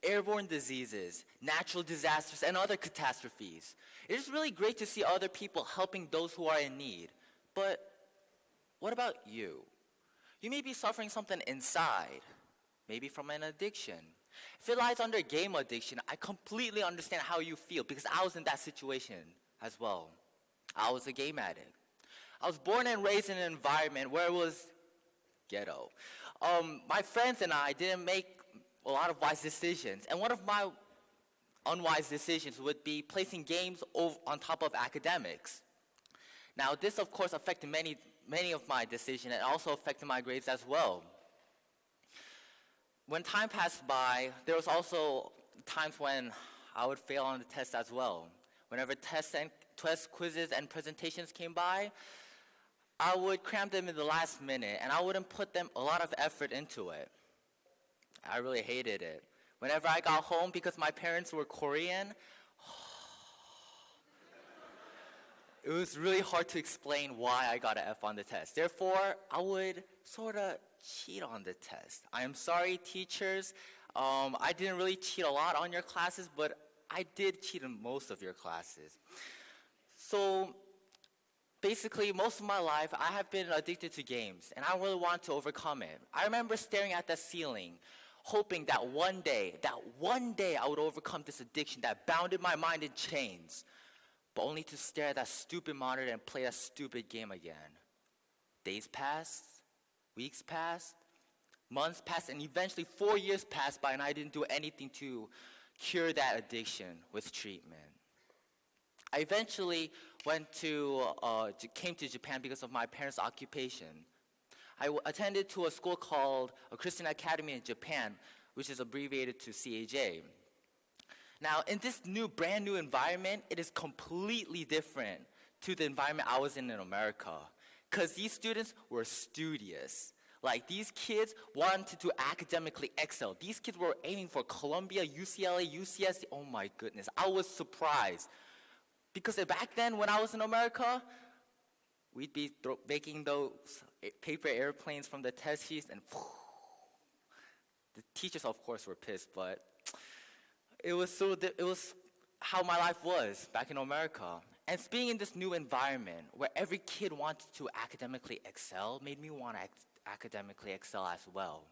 airborne diseases, natural disasters, and other catastrophes. It is really great to see other people helping those who are in need. But what about you? You may be suffering something inside, maybe from an addiction. If it lies under game addiction, I completely understand how you feel because I was in that situation as well. I was a game addict. I was born and raised in an environment where it was ghetto. My friends and I didn't make a lot of wise decisions, and one of my unwise decisions would be placing games on top of academics. Now, this of course affected many of my decisions and also affected my grades as well. When time passed by, there was also times when I would fail on the test as well. Whenever tests, quizzes, and presentations came by, I would cram them in the last minute, and I wouldn't put a lot of effort into it. I really hated it. Whenever I got home, because my parents were Korean, it was really hard to explain why I got an F on the test. Therefore, I would sort of cheat on the test. I am sorry, teachers. I didn't really cheat a lot on your classes, but I did cheat in most of your classes. So basically, most of my life, I have been addicted to games, and I really want to overcome it. I remember staring at the ceiling, hoping that one day I would overcome this addiction that bounded my mind in chains, but only to stare at that stupid monitor and play that stupid game again. Days passed, weeks passed, months passed, and eventually 4 years passed by, and I didn't do anything to cure that addiction with treatment. I eventually came to Japan because of my parents' occupation. I attended to a school called a Christian Academy in Japan, which is abbreviated to CAJ. Now, in this brand new environment, it is completely different to the environment I was in America, because these students were studious. Like, these kids wanted to academically excel. These kids were aiming for Columbia, UCLA, UCSD. Oh my goodness, I was surprised. Because back then, when I was in America, we'd be making those paper airplanes from the test sheets, and the teachers, of course, were pissed, but it was how my life was back in America. And being in this new environment where every kid wanted to academically excel made me want to academically excel as well.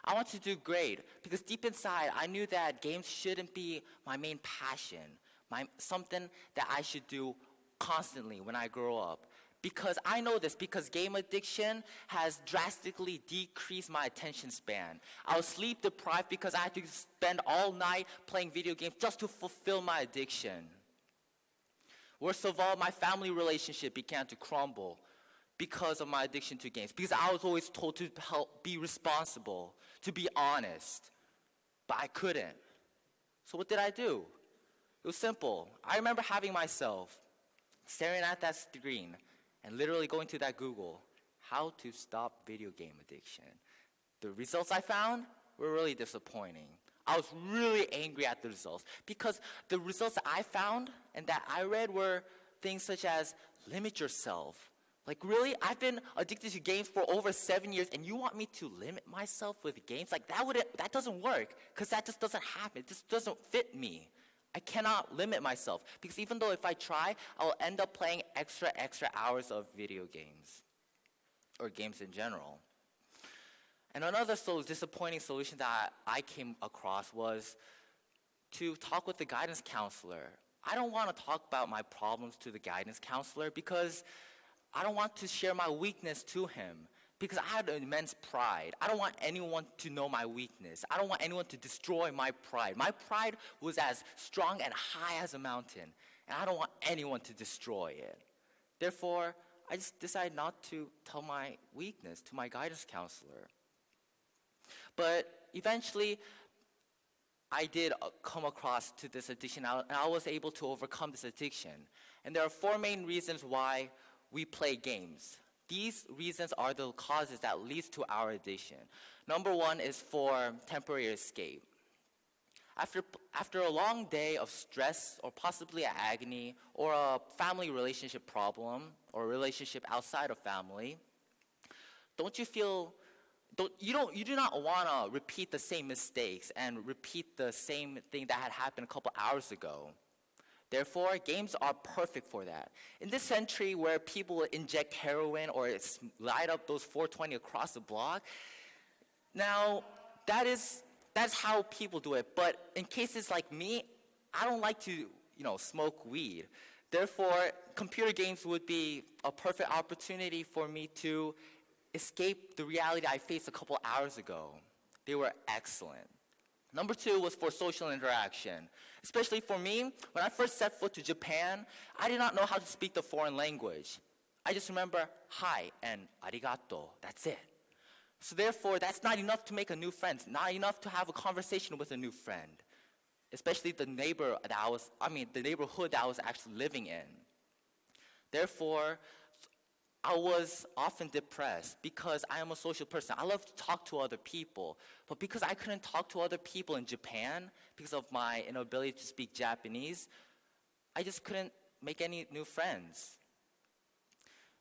I wanted to do great because deep inside, I knew that games shouldn't be my main passion, something that I should do constantly when I grow up. Because I know this, because game addiction has drastically decreased my attention span. I was sleep deprived because I had to spend all night playing video games just to fulfill my addiction. Worst of all, my family relationship began to crumble because of my addiction to games. Because I was always told to be responsible, to be honest. But I couldn't. So what did I do? It was simple. I remember having myself staring at that screen and literally going to that Google, how to stop video game addiction. The results I found were really disappointing. I was really angry at the results because the results that I found and that I read were things such as limit yourself. Like, really? I've been addicted to games for over 7 years, and you want me to limit myself with games? Like, that doesn't work, because that just doesn't happen. It just doesn't fit me. I cannot limit myself, because even though if I try, I'll end up playing extra hours of video games, or games in general. And another disappointing solution that I came across was to talk with the guidance counselor. I don't want to talk about my problems to the guidance counselor because I don't want to share my weakness to him, because I had immense pride. I don't want anyone to know my weakness. I don't want anyone to destroy my pride. My pride was as strong and high as a mountain, and I don't want anyone to destroy it. Therefore, I just decided not to tell my weakness to my guidance counselor. But eventually, I did come across to this addiction, and I was able to overcome this addiction. And there are 4 main reasons why we play games. These reasons are the causes that leads to our addiction. Number 1 is for temporary escape. After a long day of stress or possibly agony or a family relationship problem or a relationship outside of family, don't you feel You do not want to repeat the same mistakes and repeat the same thing that had happened a couple hours ago. Therefore, games are perfect for that. In this century where people inject heroin or light up those 420 across the block, now that's how people do it. But in cases like me, I don't like to, smoke weed. Therefore, computer games would be a perfect opportunity for me to escape the reality I faced a couple hours ago. They were excellent. Number 2 was for social interaction. Especially for me, when I first set foot to Japan, I did not know how to speak the foreign language. I just remember hi and arigato. That's it. So therefore, that's not enough to make a new friend. Not enough to have a conversation with a new friend. Especially the neighborhood that I was actually living in. Therefore, I was often depressed because I am a social person. I love to talk to other people. But because I couldn't talk to other people in Japan, because of my inability to speak Japanese, I just couldn't make any new friends.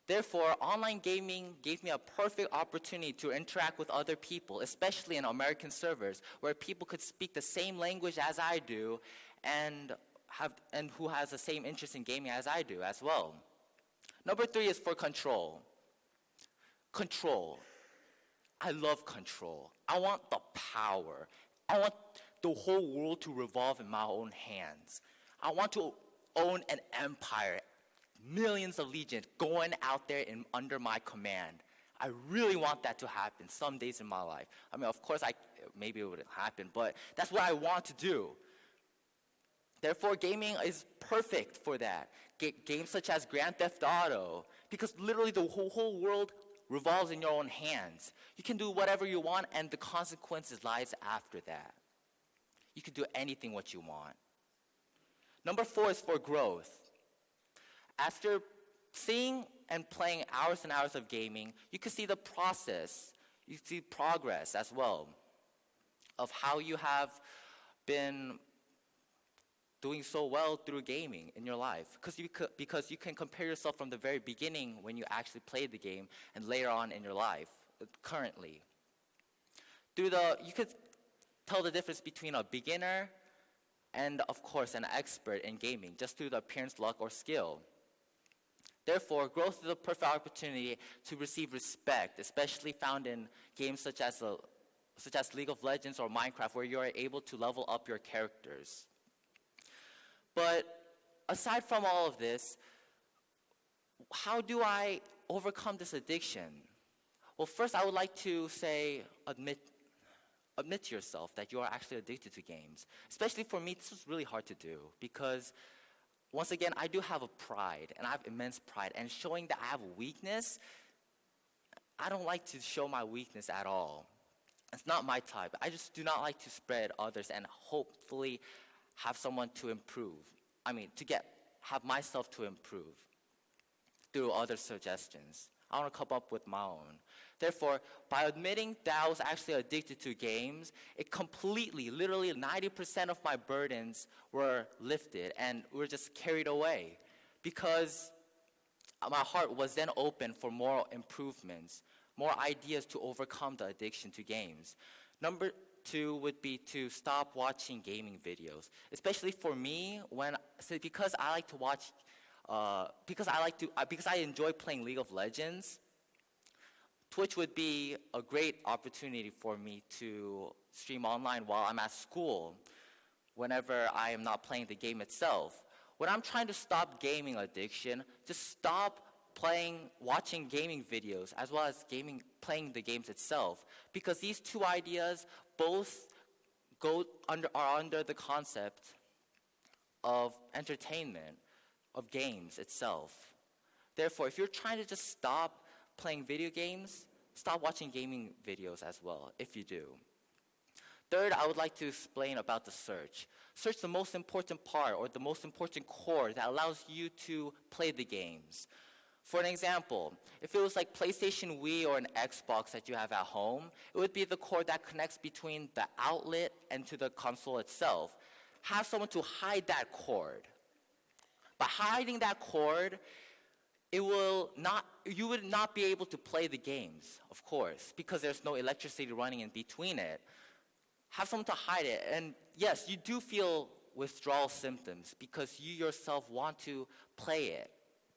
Therefore, online gaming gave me a perfect opportunity to interact with other people, especially in American servers, where people could speak the same language as I do and who has the same interest in gaming as I do as well. Number 3 is for control. Control. I love control. I want the power. I want the whole world to revolve in my own hands. I want to own an empire, millions of legions going out there under my command. I really want that to happen some days in my life. Of course, maybe it wouldn't happen, but that's what I want to do. Therefore, gaming is perfect for that. Games such as Grand Theft Auto, because literally the whole world revolves in your own hands. You can do whatever you want, and the consequences lies after that. You can do anything what you want. Number 4 is for growth. After seeing and playing hours and hours of gaming, you can see the process, you see progress as well of how you have been doing so well through gaming in your life. Because you can compare yourself from the very beginning when you actually played the game and later on in your life, currently. You could tell the difference between a beginner and, of course, an expert in gaming, just through the appearance, luck, or skill. Therefore, growth is a perfect opportunity to receive respect, especially found in games such as League of Legends or Minecraft, where you are able to level up your characters. But aside from all of this, how do I overcome this addiction? Well, first I would like to say, admit to yourself that you are actually addicted to games. Especially for me, this was really hard to do because, once again, I do have a pride, and I have immense pride. And showing that I have a weakness, I don't like to show my weakness at all. It's not my type. I just do not like to spread others and hopefully have someone to improve. Have myself to improve through other suggestions. I want to come up with my own. Therefore, by admitting that I was actually addicted to games, it completely, literally 90% of my burdens were lifted and were just carried away because my heart was then open for more improvements, more ideas to overcome the addiction to games. Number 2 would be to stop watching gaming videos, especially for me because I like to watch, because I enjoy playing League of Legends. Twitch would be a great opportunity for me to stream online while I'm at school, whenever I am not playing the game itself. When I'm trying to stop gaming addiction, just stop watching gaming videos as well as playing the games itself, because these two ideas both are under the concept of entertainment, of games itself. Therefore, if you're trying to just stop playing video games, stop watching gaming videos as well, if you do. Third, I would like to explain about the search. Search is the most important part or the most important core that allows you to play the games. For an example, if it was like PlayStation, Wii, or an Xbox that you have at home, it would be the cord that connects between the outlet and to the console itself. Have someone to hide that cord. By hiding that cord, you would not be able to play the games, of course, because there's no electricity running in between it. Have someone to hide it. And yes, you do feel withdrawal symptoms because you yourself want to play it,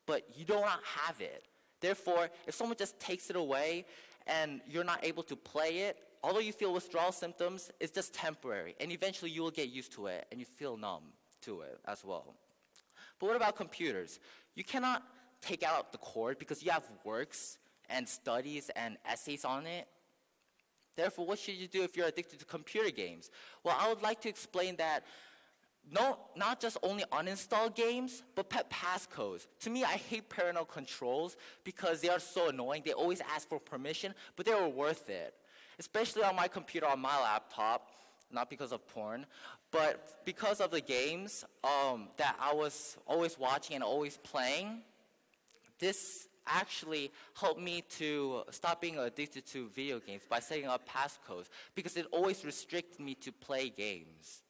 but you do not have it. Therefore, if someone just takes it away and you're not able to play it, although you feel withdrawal symptoms, it's just temporary. And eventually you will get used to it and you feel numb to it as well. But what about computers? You cannot take out the cord because you have works and studies and essays on it. Therefore, what should you do if you're addicted to computer games? Well, I would like to explain that not just only uninstall games, but put passcodes. To me, I hate parental controls because they are so annoying. They always ask for permission, but they were worth it. Especially on my computer, on my laptop, not because of porn, but because of the games that I was always watching and always playing. This actually helped me to stop being addicted to video games by setting up passcodes because it always restricted me to play games.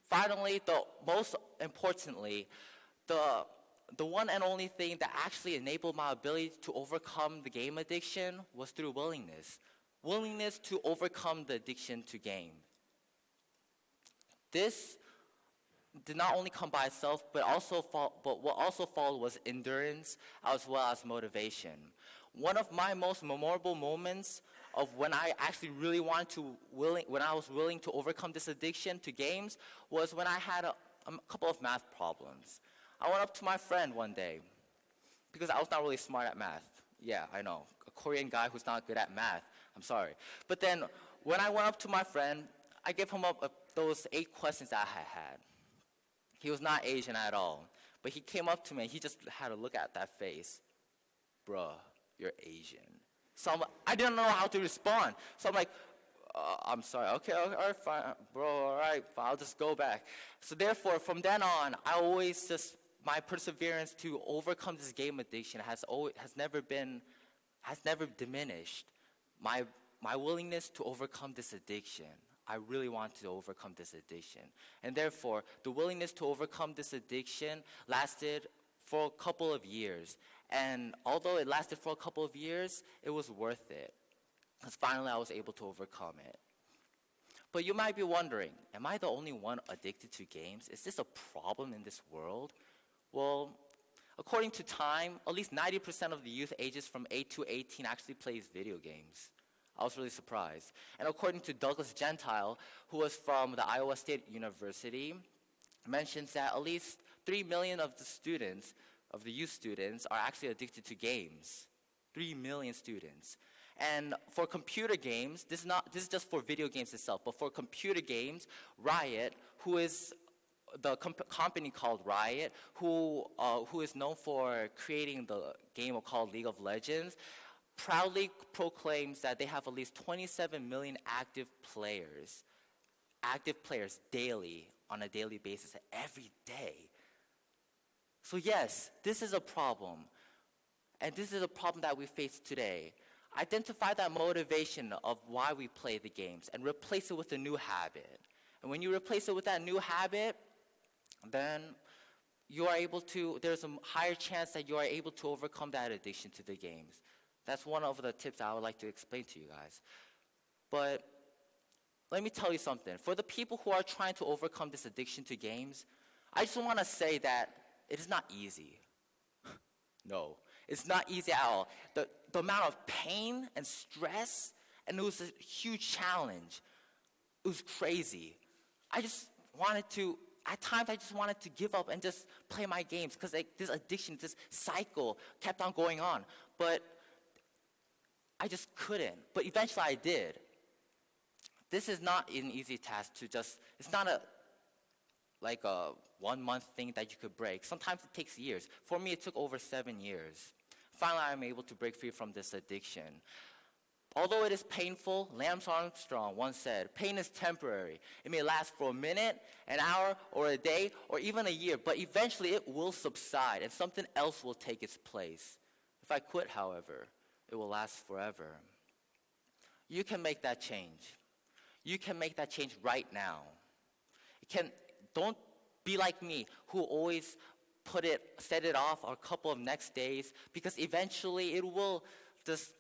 Finally, most importantly, the one and only thing that actually enabled my ability to overcome the game addiction was through willingness. Willingness to overcome the addiction to game. This did not only come by itself, but what also followed was endurance as well as motivation. One of my most memorable moments of when I actually really when I was willing to overcome this addiction to games was when I had a couple of math problems. I went up to my friend one day because I was not really smart at math. Yeah, I know, a Korean guy who's not good at math. I'm sorry. But then when I went up to my friend, I gave him up those 8 questions that I had. He was not Asian at all. But he came up to me and he just had a look at that face. Bruh, you're Asian. So I didn't know how to respond. So I'm like, I'm sorry. Okay, all right, fine. Bro, all right, fine. I'll just go back. So therefore, from then on, I always my perseverance to overcome this game addiction has never diminished. My willingness to overcome this addiction. I really want to overcome this addiction. And therefore, the willingness to overcome this addiction lasted for a couple of years. And although it lasted for a couple of years, it was worth it. Because finally I was able to overcome it. But you might be wondering, am I the only one addicted to games? Is this a problem in this world? Well, according to Time, at least 90% of the youth ages from 8 to 18 actually plays video games. I was really surprised. And according to Douglas Gentile, who was from the Iowa State University, mentions that at least 3 million of the youth students, are actually addicted to games. 3 million students. And for computer games, this is just for video games itself, but for computer games, Riot, who is the company called Riot, who is known for creating the game called League of Legends, proudly proclaims that they have at least 27 million active players daily, on a daily basis, every day. So yes, this is a problem. And this is a problem that we face today. Identify that motivation of why we play the games and replace it with a new habit. And when you replace it with that new habit, then there's a higher chance that you are able to overcome that addiction to the games. That's one of the tips I would like to explain to you guys. But let me tell you something. For the people who are trying to overcome this addiction to games, I just want to say that it is not easy. No, it's not easy at all. The amount of pain and stress, and it was a huge challenge. It was crazy. At times I just wanted to give up and just play my games because this addiction, this cycle kept on going on. But I just couldn't. But eventually I did. This is not an easy task it's not a 1 month thing that you could break. Sometimes it takes years. For me, it took over 7 years. Finally, I'm able to break free from this addiction. Although it is painful, Lance Armstrong once said, pain is temporary. It may last for a minute, an hour, or a day, or even a year, but eventually it will subside and something else will take its place. If I quit, however, it will last forever. You can make that change. You can make that change right now. Don't be like me, who always set it off a couple of next days, because eventually it will just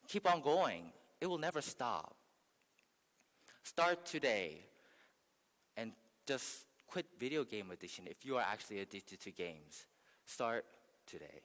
keep on going. It will never stop. Start today and just quit video game addiction if you are actually addicted to games. Start today.